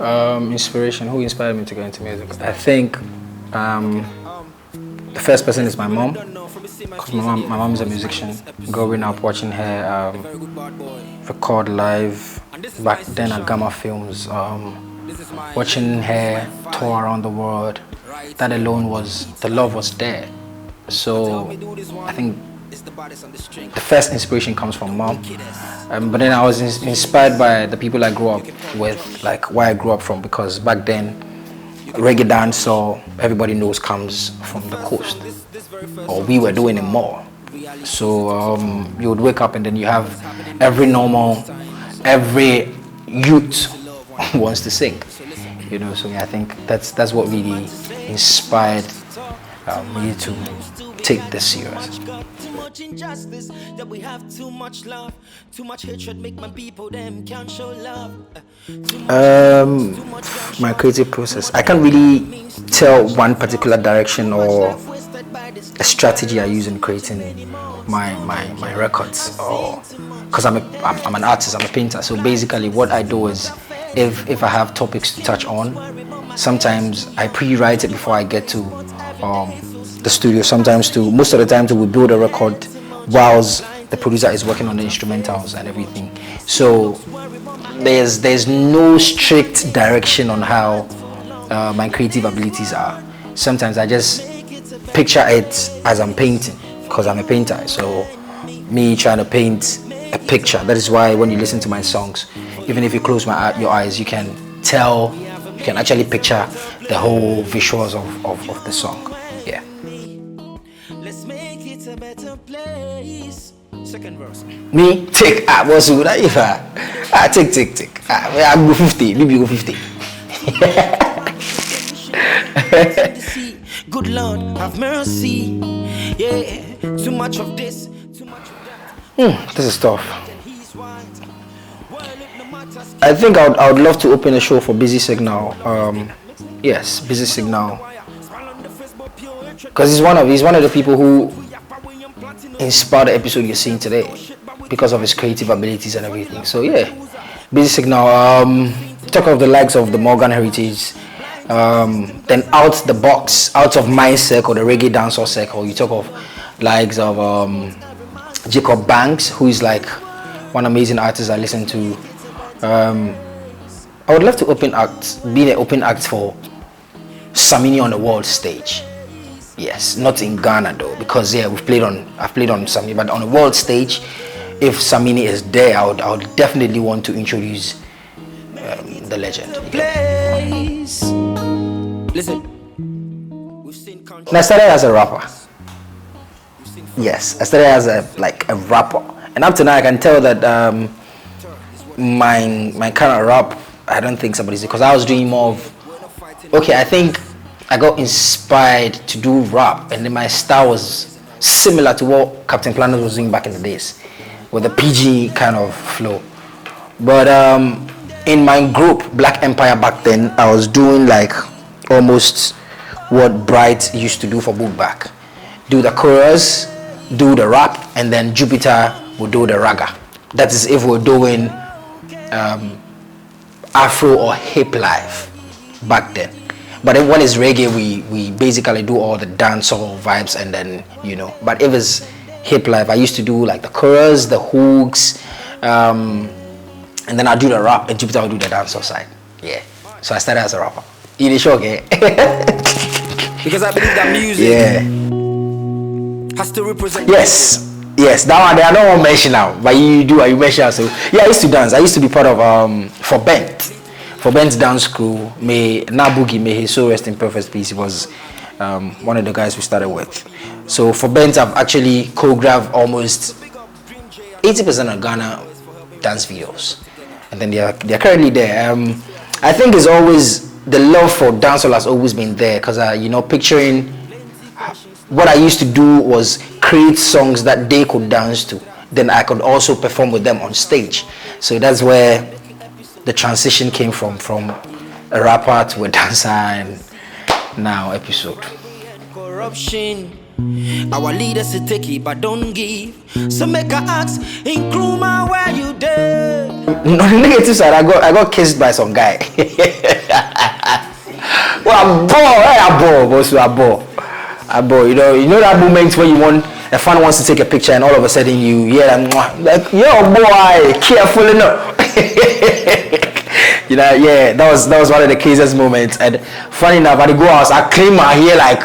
Inspiration. Who inspired me to go into music? I think the first person is my mom, because my mom is a musician. Growing up watching her record live back then at Gamma Films, watching her tour around the world, that alone the love was there. So I think the first inspiration comes from mom, but then I was inspired by the people I grew up with, like where I grew up from, because back then reggae dance, so everybody knows, comes from the coast, or we were doing it more. So you would wake up and then you have every youth wants to sing, so yeah, I think that's what really inspired me to take this serious. Injustice that we have too much love, too much hatred make my people them can't show love. My creative process, I can't really tell one particular direction or a strategy I use in creating my records, or because I'm an artist, I'm a painter. So basically what I do is, if I have topics to touch on, sometimes I pre-write it before I get to the studio. Most of the time we build a record whilst the producer is working on the instrumentals and everything. So there's no strict direction on how my creative abilities are. Sometimes I just picture it as I'm painting, because I'm a painter. So me trying to paint a picture, that is why when you listen to my songs, even if you close your eyes, you can actually picture the whole visuals of the song. Yeah. Let's make it a better place. Second verse. Me take what's good if I take. I go 50, maybe go 50. Good Lord, have mercy. Yeah, too much of this, too much of that. This is tough. I think I would love to open a show for Busy Signal. Yes, Busy Signal. Because he's one of the people who inspired the episode you're seeing today, because of his creative abilities and everything. So yeah, Busy Signal. Talk of the likes of the Morgan Heritage. Then out the box, out of my circle, the reggae dancehall circle, you talk of likes of Jacob Banks, who is like one amazing artist I listen to. I would love to be an open act for Samini on the world stage. Yes, not in Ghana though, because yeah, I've played on Samini, but on the world stage, if Samini is there, I would definitely want to introduce the legend. Listen, I started as a rapper. Yes, I started as a rapper, and up to now I can tell that my kind of rap, I don't think somebody's, because I was doing more of, I think I got inspired to do rap, and then my style was similar to what Captain Planet was doing back in the days, with a PG kind of flow. But in my group, Black Empire, back then, I was doing like almost what Bright used to do for Bookback. Do the chorus, do the rap, and then Jupiter would do the raga. That is if we're doing Afro or hip life back then. But then when it's reggae, we basically do all the dancehall vibes, and then But if it's hip life, I used to do like the chorus, the hooks, and then I do the rap, and Jupiter will do the dancehall side. Yeah. So I started as a rapper. In the show, okay? Because I believe that music has to represent. Yes, that one I don't want to mention now, but you mention. So yeah, I used to dance. I used to be part of for Bent's dance crew. May Nabugi, may his soul rest in perfect peace. He was one of the guys we started with. So for Bent, I've actually choreographed almost 80% of Ghana dance videos, and then they're currently there. I think it's always the love for dancehall has always been there, because picturing what I used to do was create songs that they could dance to, then I could also perform with them on stage. So that's where the transition came from a rapper to a dancer, and now Epixode. Corruption, Our leaders say take it, but don't give. So make a ask, include my where you did. On the negative side, I got kissed by some guy. Well, a bore. You know that moment when you want a fan wants to take a picture and all of a sudden you hear them like, yo boy, careful enough. You know, yeah, that was one of the craziest moments. And funny enough, at the go house, I clean my hair like,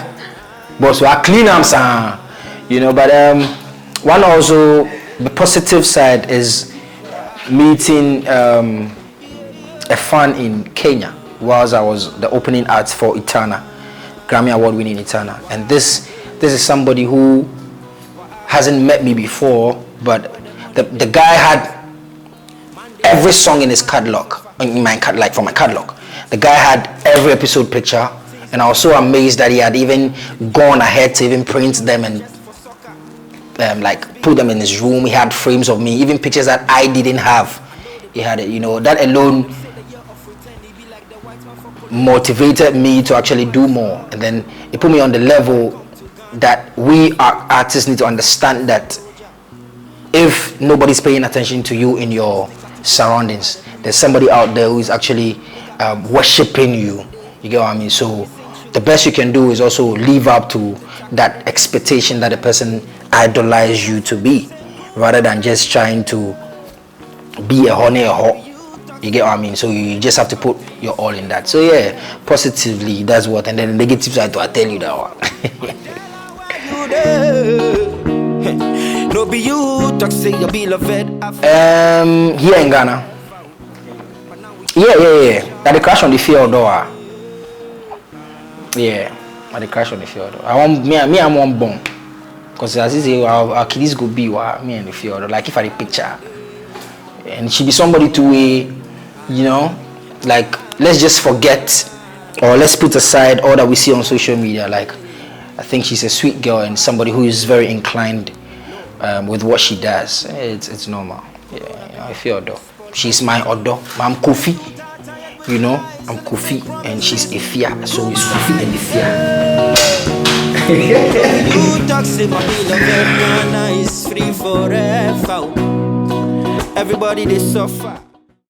boss, I clean them, son. You know, but one also the positive side is meeting a fan in Kenya whilst I was the opening act for Etana, Grammy Award winning Etana. And this is somebody who hasn't met me before, but the guy had every song in his catalog, in my catalog, for my catalog. The guy had every episode picture, and I was so amazed that he had even gone ahead to even print them and like put them in his room. He had frames of me, even pictures that I didn't have. He had it, you know. That alone motivated me to actually do more, and then it put me on the level that we artists need to understand that if nobody's paying attention to you in your surroundings, there's somebody out there who is actually worshiping you. You get what I mean? So the best you can do is also live up to that expectation that the person idolizes you to be, rather than just trying to be a honey or hot. You get what I mean? So you just have to put your all in that. So yeah, positively, that's what. And then the negative side, I tell you that one. No be you talk say you be loved. Here in Ghana. Yeah. That the crash on the field door. Yeah, at the crash on the field. I want me I'm one bomb. Cause as I say, our kids go be me and the field. Like if I the picture, and she be somebody to you know, like let's just forget or let's put aside all that we see on social media. Like I think she's a sweet girl and somebody who is very inclined with what she does. It's normal. Yeah, you know, I feel Odo. She's my Odo. I'm Kofi. You know, I'm Kofi and she's Efia. So it's Kofi and Efia. You talk say my beloved Ghana is free forever. Everybody they suffer.